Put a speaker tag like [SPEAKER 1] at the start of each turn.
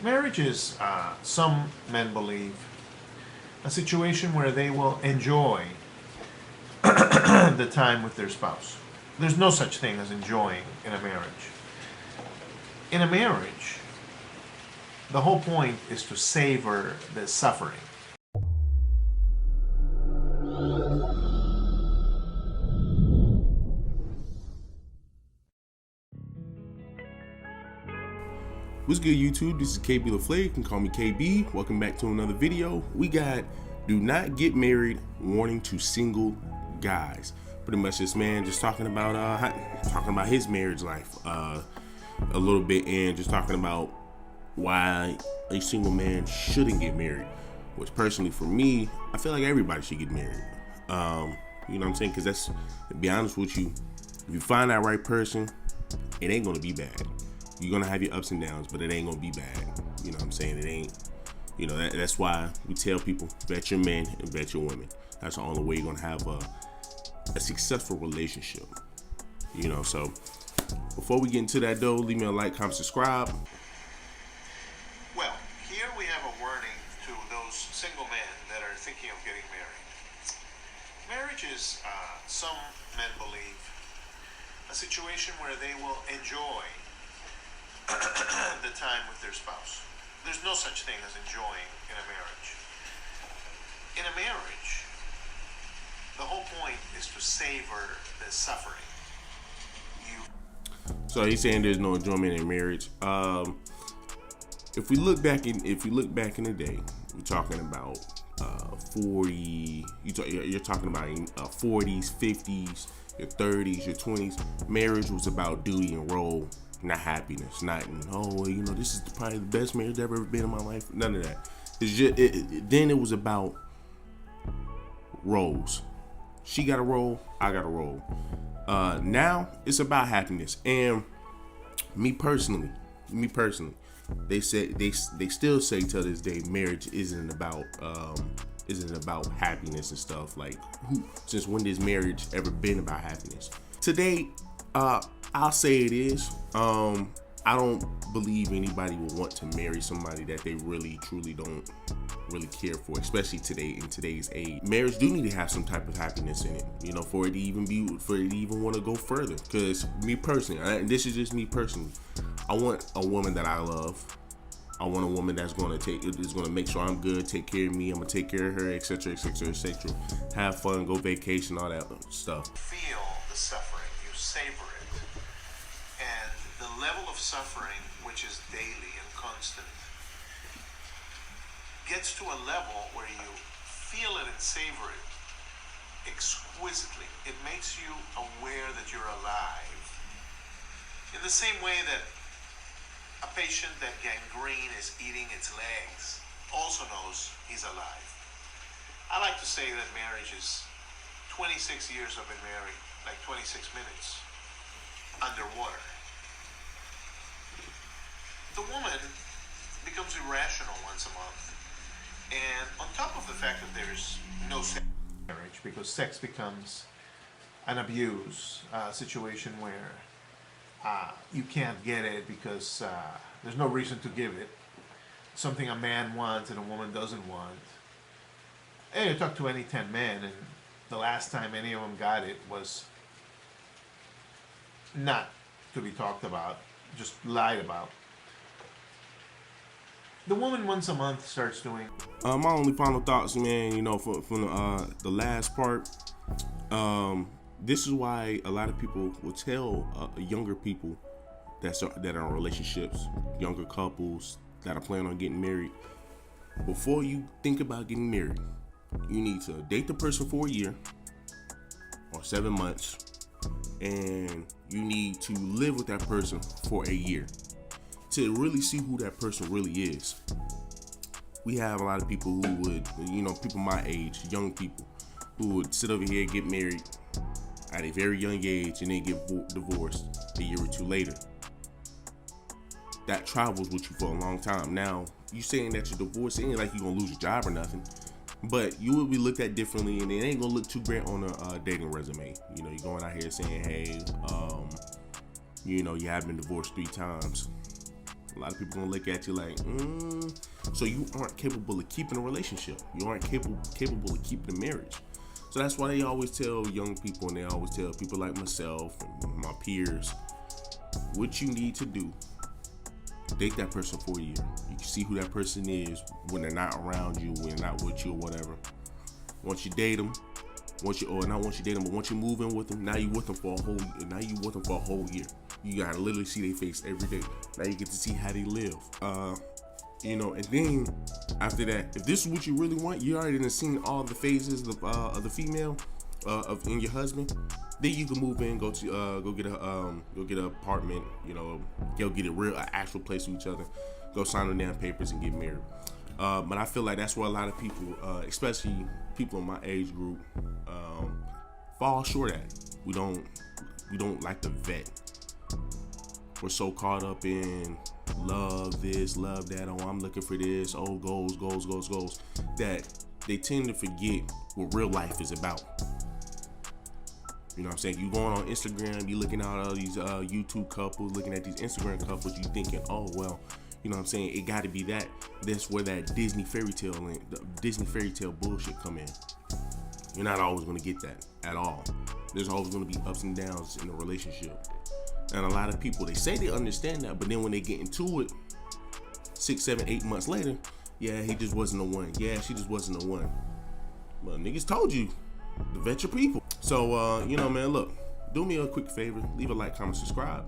[SPEAKER 1] Marriage is, some men believe, a situation where they will enjoy the time with their spouse. There's no such thing as enjoying in a marriage. In a marriage, the whole point is to savor the suffering.
[SPEAKER 2] What's good, YouTube? This is KB LaFleur. You can call me KB. Welcome back to another video. We got do not get married warning to single guys. Pretty much this man just talking about his marriage life a little bit, and just talking about why a single man shouldn't get married. Which personally for me, I feel like everybody should get married. You know what I'm saying? Because that's, to be honest with you, if you find that right person, it ain't gonna be bad. You're gonna have your ups and downs, but it ain't gonna be bad. You know what I'm saying? It ain't, that's why we tell people, vet your men and vet your women. That's the only way you're gonna have a successful relationship. So before we get into that though, leave me a like, comment, subscribe.
[SPEAKER 1] Well, here we have a warning to those single men that are thinking of getting married. Marriage is, some men believe, a situation where they will enjoy the time with their spouse. There's no such thing as enjoying in a marriage. In a marriage, the whole point is to savor the suffering.
[SPEAKER 2] So he's saying there's no enjoyment in marriage. If we look back in the day, we're talking about 40. You're talking about 40s, 50s, your 30s, your 20s. Marriage was about duty and role, not happiness. Not this is probably the best marriage I've ever been in my life. None of that. It's just then it was about roles. She got a role, I got a role. Now it's about happiness. And me personally, they still say to this day, marriage isn't about happiness and stuff. Like, since when has marriage ever been about happiness? Today, I'll say it is. I don't believe anybody will want to marry somebody that they really truly don't really care for, especially in today's age. Marriage do need to have some type of happiness in it, for it to even want to go further. Because me personally, and this is just me personally, I want a woman that I love. I want a woman that's going to make sure I'm good, take care of me, I'm going to take care of her, etc., etc., etc. Have fun, go vacation, all that stuff.
[SPEAKER 1] Feel the suffering, you savor it. And the level of suffering, which is daily and constant, gets to a level where you feel it and savor it exquisitely. It makes you aware that you're alive. In the same way that a patient that gangrene is eating its legs also knows he's alive. I like to say that marriage is 26 years of being married, like 26 minutes underwater. The woman becomes irrational once a month. And on top of the fact that there's no sex in marriage, because sex becomes an abuse situation where you can't get it because there's no reason to give it. Something a man wants and a woman doesn't want. Hey, you talk to any 10 men, and the last time any of them got it was not to be talked about, just lied about. The woman once a month starts doing.
[SPEAKER 2] My only final thoughts, man, from the last part. This is why a lot of people will tell younger people that are in relationships, younger couples that are planning on getting married. Before you think about getting married, you need to date the person for a year or 7 months, and you need to live with that person for a year to really see who that person really is. We have a lot of people who would, people my age, young people, who would sit over here, get married at a very young age, and then get divorced a year or two later. That travels with you for a long time. Now, you saying that you're divorced, it ain't like you're gonna lose your job or nothing, but you will be looked at differently, and it ain't gonna look too great on a dating resume. You're going out here saying, hey, you have been divorced 3 times. A lot of people gonna look at you like, so you aren't capable of keeping a relationship. You aren't capable of keeping a marriage. So that's why they always tell young people, and they always tell people like myself and my peers, what you need to do: date that person for a year. You can see who that person is when they're not around you, when they're not with you or whatever. Once you date them, once you move in with them, now you with them for a whole year. You gotta literally see their face every day. Now you get to see how they live. And then after that, if this is what you really want, you already done seen all the phases of the female in your husband. Then you can move in, go get an apartment, go get an actual place with each other, go sign the damn papers and get married. But I feel like that's where a lot of people, especially people in my age group, fall short at. We don't like to vet. We're so caught up in love this, love that. Oh, I'm looking for this. Oh, goals, that they tend to forget what real life is about. You know what I'm saying? You going on Instagram, you looking at all these YouTube couples, looking at these Instagram couples, you thinking, oh, well, you know what I'm saying? It got to be that. That's where that Disney fairy tale bullshit come in. You're not always going to get that at all. There's always going to be ups and downs in a relationship. And a lot of people, they say they understand that, but then when they get into it 6, 7, 8 months later, yeah, he just wasn't the one. Yeah, she just wasn't the one. Well, niggas told you to vet your people. So, man, look, do me a quick favor. Leave a like, comment, subscribe.